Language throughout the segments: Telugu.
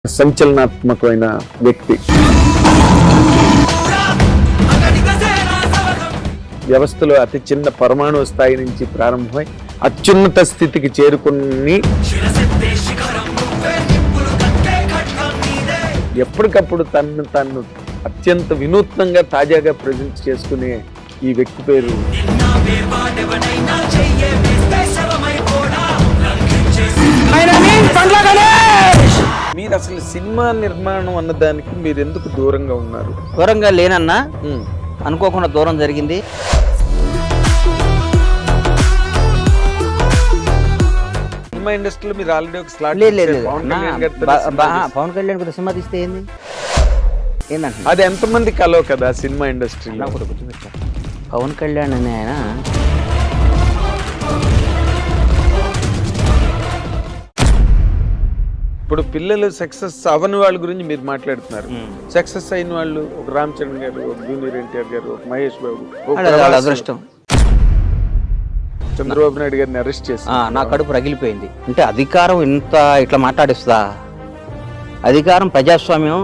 సంచలనాత్మకమైన వ్యక్తి. వ్యవస్థలో అతి చిన్న పరమాణు స్థాయి నుంచి ప్రారంభమై అత్యున్నత స్థితికి చేరుకుని ఎప్పటికప్పుడు తను అత్యంత వినూత్నంగా తాజాగా ప్రజెంట్ చేసుకునే ఈ వ్యక్తి పేరు మీరు అసలు సినిమా నిర్మాణం అన్నదానికి మీరు ఎందుకు దూరంగా ఉన్నారు? దూరంగా లేనన్నా అనుకోకుండా దూరం జరిగింది. సినిమా ఇండస్ట్రీలో మీరు ఆల్రెడీ ఒక స్లాట్ లేదు పవన్ కళ్యాణ్ కొద్దిగా సినిమా తీస్తే ఏందంటే అది ఎంతమంది కలవ కదా సినిమా ఇండస్ట్రీలో. పవన్ కళ్యాణ్ అని ఆయన ఇప్పుడు పిల్లలు సక్సెస్ అవని వాళ్ళ గురించి మీరు మాట్లాడుతున్నారు. సక్సెస్ అయిన వాళ్ళు ఒక రామ్ చరణ్ గారు, ఒక జూనియర్ ఎన్టీఆర్ గారు, ఒక మహేష్ బాబు, అదృష్టం. చంద్రబాబు నాయుడు గారిని అరెస్ట్ చేసి నా కడుపు రగిలిపోయింది. అంటే అధికారం ఇంత ఇట్లా మాట్లాడిస్తుందా? అధికారం ప్రజాస్వామ్యం,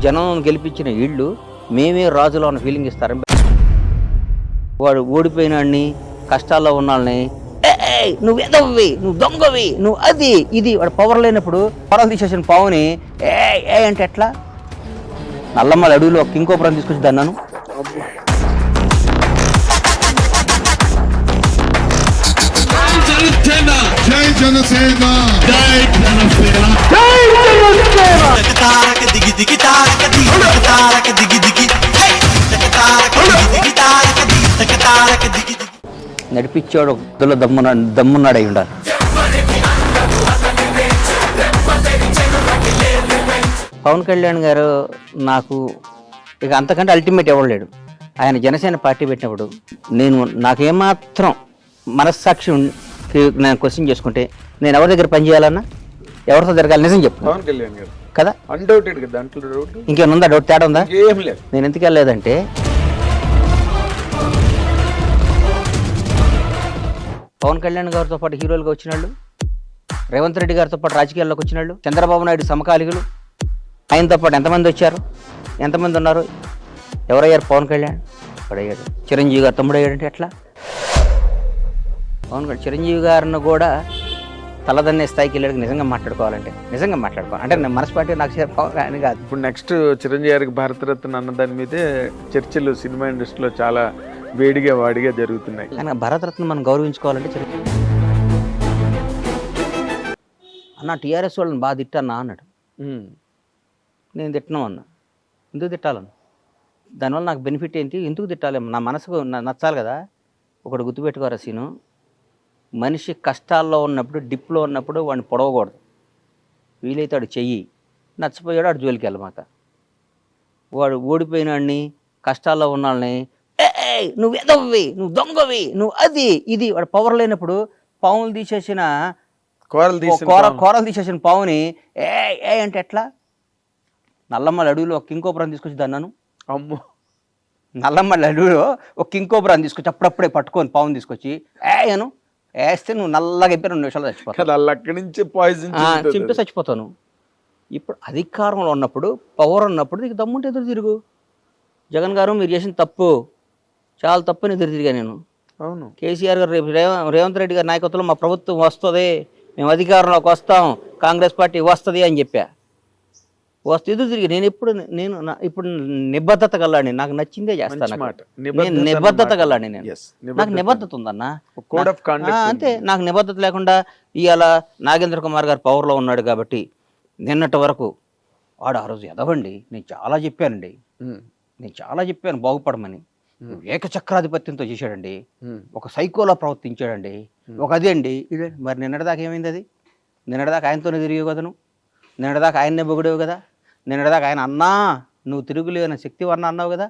జనం గెలిపించిన వీళ్ళు మేమే రాజులో ఉన్న ఫీలింగ్ ఇస్తారు. వాడు ఓడిపోయినాడిని, కష్టాల్లో ఉన్నాళ్ళని నువ్వు ఎదవ్వి, నువ్వు దొంగవి, నువ్వు అది ఇది, వాడు పవర్ లేనప్పుడు పవర్ తీసేసిన పావుని ఏ అంటే ఎట్లా? నల్లమ్మల అడవిలో కింకోపురం తీసుకొచ్చి దన్నాను. నడిపించాడు ఒకలో దమ్మున్నాడు అయి ఉండాలి. పవన్ కళ్యాణ్ గారు నాకు ఇక అంతకంటే అల్టిమేట్ ఇవ్వలేడు. ఆయన జనసేన పార్టీ పెట్టినప్పుడు నాకేమాత్రం మనస్సాక్షి నేను క్వశ్చన్ చేసుకుంటే నేను ఎవరి దగ్గర పనిచేయాలన్నా, ఎవరితో జరగాలి, నిజం చెప్పు. పవన్ కళ్యాణ్ గారు కదా, అన్డౌటెడ్ కదా, దాంట్లో డౌట్ ఇంకేముందా? డౌట్ తేడా ఉందా? ఏం లేదు. నేను ఎందుకు వెళ్ళలేదంటే పవన్ కళ్యాణ్ గారితో పాటు హీరోలుగా వచ్చిన వాళ్ళు, రేవంత్ రెడ్డి గారితో పాటు రాజకీయాల్లోకి వచ్చిన వాళ్ళు, చంద్రబాబు నాయుడు సమకాలికులు, ఆయనతో పాటు ఎంతమంది వచ్చారు, ఎంతమంది ఉన్నారు? ఎవరయ్యారు? పవన్ కళ్యాణ్ అయ్యాడు. చిరంజీవి గారు తమ్ముడు అయ్యాడంటే ఎట్లా? పవన్ కళ్యాణ్ చిరంజీవి గారిని కూడా తలదన్నే స్థాయికి వెళ్ళాడు. నిజంగా మాట్లాడుకోవాలి అంటే నేను మనస్పాటి నాకు పవన్ కళ్యాణ్ కాదు. ఇప్పుడు నెక్స్ట్ చిరంజీవి గారికి భారతరత్న అన్న దాని మీదే చర్చలు సినిమా ఇండస్ట్రీలో చాలా వేడిగా వాడిగా జరుగుతున్నాయి. కానీ భారతరత్న మనం గౌరవించుకోవాలంటే అన్న టీఆర్ఎస్ వాళ్ళని బాగా తిట్టన్నా అన్నాడు. నేను తిట్టను అన్నా. ఎందుకు తిట్టాలను? దానివల్ల నాకు బెనిఫిట్ ఏంటి? ఎందుకు తిట్టాలి? నా మనసుకు నచ్చాలి కదా. ఒకటి గుర్తుపెట్టుకోరా సీను, మనిషి కష్టాల్లో ఉన్నప్పుడు, డిప్లో ఉన్నప్పుడు వాడిని పొడవకూడదు. వీలైతే వాడు చెయ్యి, నచ్చిపోయాడు వాడు జోలికి వెళ్ళమాక. వాడు ఓడిపోయినాడిని, కష్టాల్లో ఉన్నాళ్ళని నువ్వు ఎదవ్వి, నువ్వు దొంగవి, నువ్వు అది ఇది, వాడు పవర్ లేనప్పుడు పావులు తీసేసిన కూరలు తీసేసిన పావుని ఏ అంటే ఎట్లా? నల్లమ్మల అడవిలో ఒక కింకోపురం తీసుకొచ్చి దన్నాను. అమ్మో, నల్లమ్మల అడవిలో ఒక కింకోపురం తీసుకొచ్చి అప్పుడప్పుడే పట్టుకొని పావుని తీసుకొచ్చి అను వేస్తే నువ్వు నల్లగా అయిపోయి 2 నిమిషాలు చచ్చిపోతావు. అక్కడి నుంచి పాయిజన్ చింపి చచ్చిపోతాను. ఇప్పుడు అధికారంలో ఉన్నప్పుడు, పవర్ ఉన్నప్పుడు నీకు దమ్ముంటే ఎదురు తిరుగు. జగన్ గారు మీరు చేసిన తప్పు, చాలా తప్పని ఎదురు తిరిగా నేను. అవును, కేసీఆర్ గారు రేపు రేవంత్ రెడ్డి గారి నాయకత్వంలో మా ప్రభుత్వం వస్తుంది, మేము అధికారంలోకి వస్తాం, కాంగ్రెస్ పార్టీ వస్తుంది అని చెప్పా. ఎదురు తిరిగి ఇప్పుడు నిబద్ధత గల్లాడిని, నాకు నచ్చిందే చేస్తాను. నేను నిబద్ధత గల్లాడిని, నాకు నిబద్ధత ఉందన్నా. అంతే, నాకు నిబద్ధత లేకుండా ఇవాళ నాగేంద్ర కుమార్ గారు పవర్లో ఉన్నాడు కాబట్టి నిన్నటి వరకు వాడు ఆ రోజు ఎదవండి. నేను చాలా చెప్పాను బాగుపడమని. ఏకచక్రాధిపత్యంతో చేశాడండి, ఒక సైకోలా ప్రవర్తించాడండి, ఒక అదే అండి ఇదే. మరి నిన్నటిదాకా ఏమైంది? అది నిన్నటిదాకా ఆయనతోనే తిరిగావు కదా, నువ్వు నిన్నటిదాకా ఆయన్నే పొగిడేవు కదా, నిన్నటిదాకా ఆయన అన్నా నువ్వు తిరుగులేని శక్తివర్ణ అన్నావు కదా.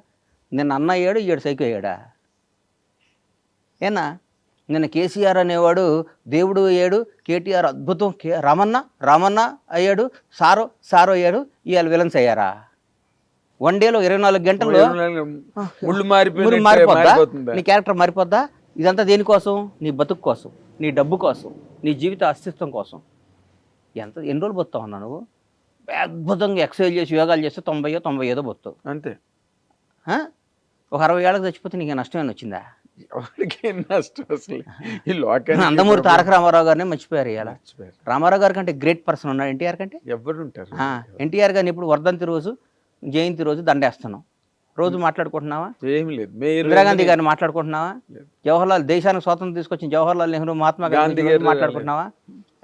నిన్న అన్న అయ్యాడు, ఈడు సైకో అయ్యాడా? ఏనా నిన్న కేసీఆర్ అనేవాడు దేవుడు అయ్యాడు, కేటీఆర్ అద్భుతం, రామన్న అయ్యాడు, సారో అయ్యాడు, ఇవాళ విలన్స్ అయ్యారా? వన్ డేలో 24 గంటల్లో మారిపోద్దా? నీ క్యారెక్టర్ మారిపోద్దా? ఇదంతా దేనికోసం? నీ బతుకు కోసం, నీ డబ్బు కోసం, నీ జీవిత అస్తిత్వం కోసం. ఎన్ని రోజులు బతావు అన్నా నువ్వు? అద్భుతంగా ఎక్సర్సైజ్ చేసి యోగాలు చేస్తే 90 బతావు. అంతే. ఒక 60 ఏళ్ళకి చచ్చిపోతే నీకు నష్టమేనా వచ్చిందా? ఎవరికి నష్టం అసలు ఈ లోకానికి. నందమూరి తారక రామారావు గారినే మర్చిపోయారు ఇవాళ. రామారావు గారి కంటే గ్రేట్ పర్సన్ ఉన్నాడు ఎన్టీఆర్ కంటే. ఎవరు ఉంటారు? ఎన్టీఆర్ గారిని ఇప్పుడు వర్ధంతి రోజు, జయంతి రోజు దండేస్తున్నాం. రోజు మాట్లాడుకుంటున్నావా? ఏం లేదు. ఇందిరాగాంధీ గారిని మాట్లాడుకుంటున్నావా? జవహర్లాల్, దేశానికి స్వాతంత్రం తీసుకొచ్చిన జవహర్లాల్ నెహ్రూ, మహాత్మా గాంధీ గారిని మాట్లాడుకుంటున్నావా?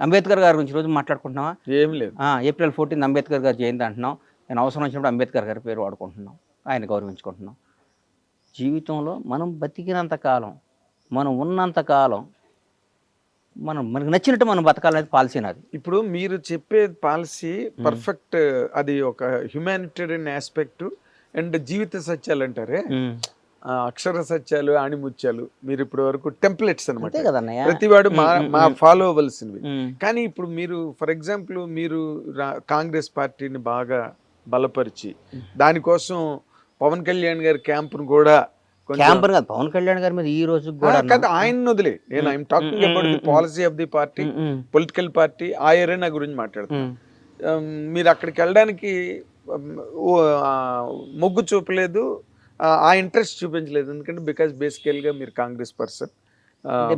అంబేద్కర్ గారి గురించి రోజు మాట్లాడుకుంటున్నావా? ఏం లేదు. ఏప్రిల్ 14 అంబేద్కర్ గారి జయంతి అంటున్నాం. నేను అవసరం వచ్చినప్పుడు అంబేద్కర్ గారి పేరు వాడుకుంటున్నాం, ఆయన గౌరవించుకుంటున్నాం. జీవితంలో మనం బతికినంత కాలం, మనం ఉన్నంత కాలం మనకు నచ్చినట్టు మనం బతకాలనేది పాలసీ నాది. ఇప్పుడు మీరు చెప్పే పాలసీ పర్ఫెక్ట్. అది ఒక హ్యుమానిటేరియన్ ఆస్పెక్ట్ అండ్ జీవిత సత్యాలు అంటారే, అక్షర సత్యాలు, ఆణిముత్యాలు. మీరు ఇప్పటి వరకు టెంప్లెట్స్ అనమాట, ప్రతివాడు మా ఫాలో అవ్వాల్సినవి. కానీ ఇప్పుడు మీరు ఫర్ ఎగ్జాంపుల్ మీరు కాంగ్రెస్ పార్టీని బాగా బలపరిచి దానికోసం పవన్ కళ్యాణ్ గారి క్యాంపును కూడా, క్యాంపర్ కాదు పవన్ కళ్యాణ్ గారి మీద ఈ రోజు కూడా ఆయన వదిలే, నేను I'm talking about the policy of the party, political party, ఆ ఏరియా గురించి మాట్లాడుతున్నాను. మీరు అక్కడికి వెళ్ళడానికి మొగ్గు చూపలేదు, ఆ ఇంట్రెస్ట్ చూపించలేదు. ఎందుకంటే బికాస్ బేసికల్గా మీరు కాంగ్రెస్ పర్సన్.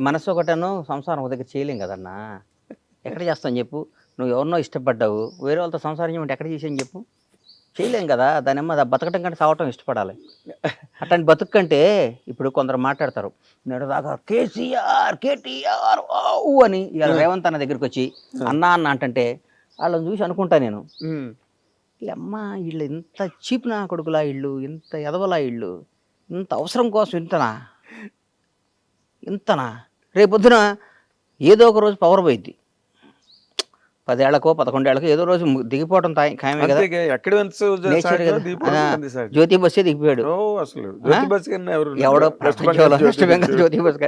మనసు ఒకటను సంసారం ఒక దగ్గర చేయలేం కదన్నా. ఎక్కడ చేస్తాను చెప్పు? నువ్వు ఎవరినో ఇష్టపడ్డావు, వేరే వాళ్ళతో సంసారం చేయమంటే ఎక్కడ చేసాను చెప్పు? చేయలేం కదా. దానిమ్మ బతకటం కంటే సావటం ఇష్టపడాలి. అట్లాంటి బతుకు కంటే ఇప్పుడు కొందరు మాట్లాడతారు, నేడు దాకా కేసీఆర్, కేటీఆర్ అని, ఇవాళ రేవంత్ అన్న దగ్గరికి వచ్చి అన్నా అన్న అంటే వాళ్ళని చూసి అనుకుంటా నేను, అమ్మ వీళ్ళు ఇంత చీప్ నా కొడుకులా, ఇళ్ళు ఇంత ఎదవలా, ఇళ్ళు ఇంత అవసరం కోసం ఇంతనా రేపొద్దున ఏదో ఒక రోజు పవర్ పోయిద్ది. 10 ఏళ్లకో 11 ఏళ్లకో ఏదో రోజు దిగిపోవడం ఖాయమే కదా. జ్యోతి బస్సే దిగిపోయాడు. ఎవడో వెస్ట్ బెంగాల్ జ్యోతి బస్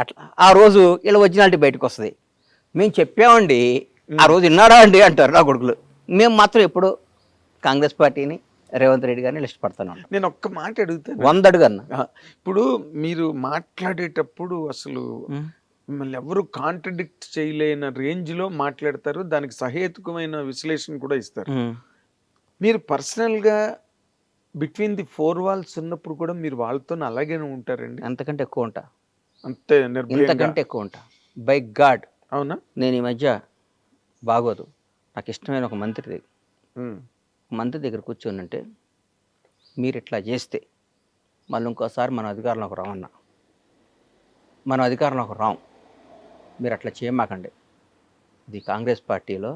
అట్లా ఆ రోజు ఇలా ఒరిజినాలిటీ బయటకు వస్తుంది. మేము చెప్పామండి, ఆ రోజు విన్నాడా అండి అంటారు నా కొడుకులు. మేము మాత్రం ఎప్పుడు కాంగ్రెస్ పార్టీని, రేవంత్ రెడ్డి గారిని ఇష్టపడతాను. నేను ఒక్క మాట అడుగుతాను, 100 అడుగన్నా. ఇప్పుడు మీరు మాట్లాడేటప్పుడు అసలు మిమ్మల్ని ఎవరు కాంట్రడిక్ట్ చేయలేని రేంజ్లో మాట్లాడతారు, దానికి సహేతుకమైన విశ్లేషణ కూడా ఇస్తారు. మీరు పర్సనల్గా బిట్వీన్ ది 4 walls ఉన్నప్పుడు కూడా మీరు వాళ్ళతో అలాగే ఉంటారండి? అంతకంటే ఎక్కువ ఉంటా. అంతే, ఇంతకంటే ఎక్కువ ఉంటా బై గాడ్. అవునా? నేను ఈ మధ్య బాగోదు, నాకు ఇష్టమైన ఒక మంత్రి దగ్గర కూర్చొని అంటే, మీరు ఇట్లా చేస్తే మళ్ళీ ఇంకోసారి మనం అధికారంలోకి రామన్నా, మనం అధికారంలోకి రాం, మీరు అట్లా చేయమాకండి. ఇది కాంగ్రెస్ పార్టీలో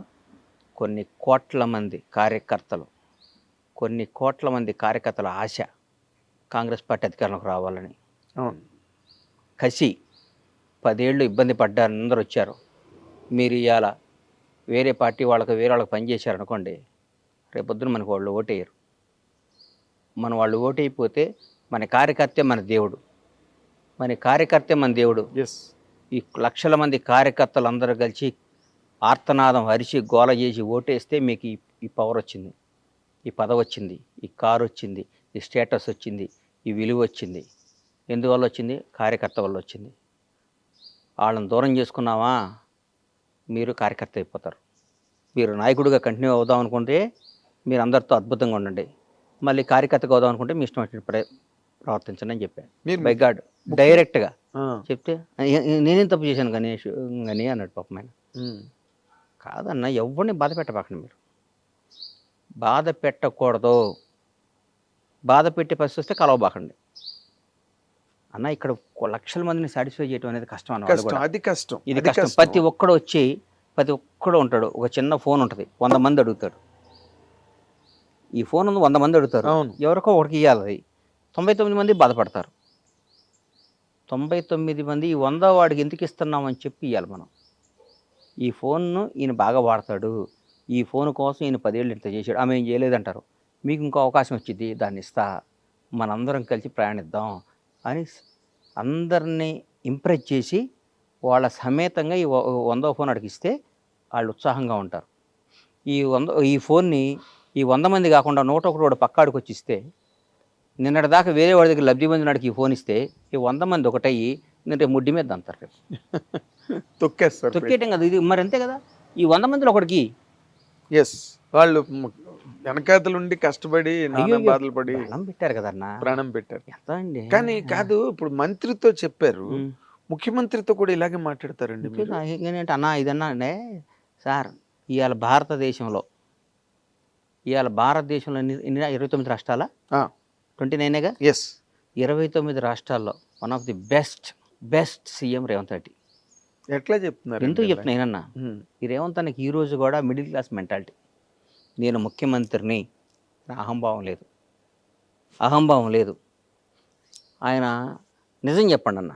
కొన్ని కోట్ల మంది కార్యకర్తల ఆశ కాంగ్రెస్ పార్టీ అధికారంలోకి రావాలని. కసి 10 ఏళ్ళు ఇబ్బంది పడ్డారు, అందరూ వచ్చారు. మీరు ఇవాళ వేరే పార్టీ వేరే వాళ్ళకి పనిచేశారనుకోండి, రేపొద్దున మనకు వాళ్ళు ఓటేయరు. వాళ్ళు ఓటైపోతే మన కార్యకర్తే మన దేవుడు. ఈ లక్షల మంది కార్యకర్తలు అందరూ కలిసి ఆర్తనాదం అరిచి గోల చేసి ఓటేస్తే మీకు ఈ పవర్ వచ్చింది, ఈ పదవి వచ్చింది, ఈ కారు వచ్చింది, ఈ స్టేటస్ వచ్చింది, ఈ విలువ వచ్చింది. ఎందువల్ల వచ్చింది? కార్యకర్త వల్ల వచ్చింది. వాళ్ళని దూరం చేసుకున్నావా, మీరు కార్యకర్త అయిపోతారు. మీరు నాయకుడిగా కంటిన్యూ అవుదాం అనుకుంటే మీరు అందరితో అద్భుతంగా ఉండండి, మళ్ళీ కార్యకర్తగా అవుదాం అనుకుంటే మీ ఇష్టం వచ్చిన ప్రవర్తించండి అని చెప్పాను. బై గాడ్ డైరెక్ట్గా చెప్తే, నేనేం తప్పు చేశాను గణేష్ అని అన్నాడు పాపం ఆయన. కాదన్న, ఎవరిని బాధ పెట్టబాకండి, మీరు బాధ పెట్టకూడదు. బాధ పెట్టే పరిస్థితి వస్తే కలవబాకండి అన్న. ఇక్కడ లక్షల మందిని సాటిస్ఫై చేయడం అనేది కష్టం అన్న. అది కష్టం, ఇది కష్టం. ప్రతి ఒక్కడు ఉంటాడు, ఒక చిన్న ఫోన్ ఉంటుంది, 100 మంది అడుగుతాడు. ఈ ఫోన్ 100 మంది అడుగుతారు, ఎవరికో ఒకరికి ఇవ్వాలి. 99 మంది బాధపడతారు. 99 మంది ఈ 100 వాడికి ఎందుకు ఇస్తున్నామని చెప్పి ఇవ్వాలి మనం. ఈ ఫోన్ను ఈయన బాగా వాడతాడు, ఈ ఫోన్ కోసం ఈయన 10 ఏళ్ళు ఇంత చేశాడు, ఆమె ఏం చేయలేదంటారు. మీకు ఇంకో అవకాశం వచ్చింది, దాన్ని ఇస్తా, మనందరం కలిసి ప్రయాణిద్దాం అని అందరినీ ఇంప్రెస్ చేసి వాళ్ళ సమేతంగా ఈ 100వ ఫోన్ అడిగిస్తే వాళ్ళు ఉత్సాహంగా ఉంటారు. ఈ ఫోన్ని ఈ 100 మంది కాకుండా 101 పక్కాడికి వచ్చి ఇస్తే, నిన్నటిదాకా వేరే వాడి దగ్గర లబ్ధి పొందినాడికి ఈ ఫోన్ ఇస్తే ఈ 100 మంది ఒకటయ్యి నేను రేపు ముడ్డి మీద అంటారు. రేపు తొక్కేస్తారు. తొక్కేయటం కదా ఇది, మరి అంతే కదా. ఈ 100 మందిలో ఒకడికి ఎస్ వాళ్ళు వెనకాతలుండి కష్టపడి నానా బాధలు పడి ప్రాణం పెట్టారు కదన్నా. ప్రాణం పెట్టారు. ఎంత అండి? కానీ కాదు, ఇప్పుడు మంత్రితో చెప్పారు, ముఖ్యమంత్రితో కూడా ఇలాగే మాట్లాడతారండి మీరు? ఏంటంటే అన్నా ఇదన్నా అంటే సార్ ఇవాళ భారతదేశంలో ఎన్ని 29 రాష్ట్రాలా? 29గా? ఎస్. 29 రాష్ట్రాల్లో one of the best CM Revanth Reddy. ఎట్లా చెప్తున్నారు? ఎందుకు చెప్తున్నా ఏనన్నా, ఈ రేవంత్ అన్నకి ఈరోజు కూడా మిడిల్ క్లాస్ మెంటాలిటీ. నేను ముఖ్యమంత్రిని, నా అహంభావం లేదు. ఆయన నిజం చెప్పండి అన్న,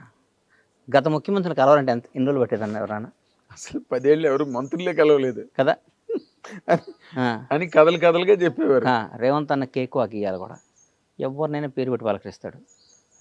గత ముఖ్యమంత్రిని కలవాలంటే ఎన్ని రోజులు పట్టేదన్న ఎవరన్నా? అసలు 10 ఏళ్ళు ఎవరు మంత్రులే కలవలేదు కదా అని కథలుగా చెప్పేవారు. రేవంత్ అన్న కేక్ వాక్ ఇవ్వాలి కూడా, ఎవరినైనా పేరు పెట్టి పలకరిస్తాడు.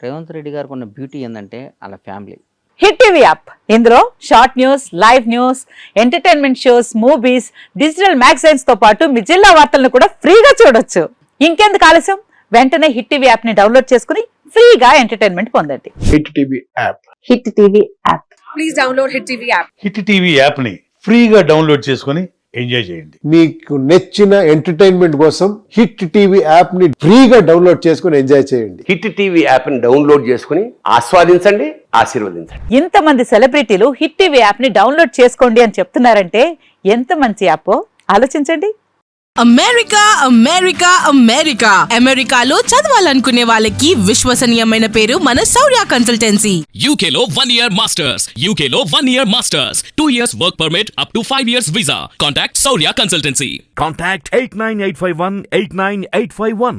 రేవంత్ రెడ్డి గారికి ఉన్న బ్యూటీ ఏంటంటే వాళ్ళ ఫ్యామిలీ. హిట్ టీవీ యాప్, ఇందులో short news, live news, entertainment shows, movies, digital magazines తో పాటు మీ జిల్లా వార్తలను కూడా ఫ్రీగా చూడొచ్చు. ఇంకెందుకు ఆలస్యం, వెంటనే హిట్ టీవీ యాప్ ని డౌన్లోడ్ చేసుకుని ఫ్రీగా ఎంటర్టైన్మెంట్ పొందండి. Hit TV app. Hit TV app, please download hit TV app. Hit TV యాప్ని ఫ్రీగా డౌన్లోడ్ చేసుకొని ఎంజాయ్ చేయండి. మీకు నచ్చిన ఎంటర్టైన్మెంట్ కోసం హిట్ టీవీ యాప్ ని ఫ్రీగా డౌన్లోడ్ చేసుకుని ఎంజాయ్ చేయండి. హిట్ టీవీ యాప్ ని డౌన్లోడ్ చేసుకుని ఆస్వాదించండి, ఆశీర్వదించండి. ఇంతమంది సెలబ్రిటీలు హిట్ టీవీ యాప్ ని డౌన్లోడ్ చేసుకోండి అని చెప్తున్నారంటే ఎంత మంచి యాప్ ఆలోచించండి. అమెరికాలో చదవాలనుకునే వాళ్ళకి విశ్వసనీయమైన పేరు మన శౌర్య కన్సల్టెన్సీ. UK లో 1 year masters, UK లో 1 year masters, 2 years work permit up to 5 years visa. Contact Saurya Consultancy. Contact 89851 89851.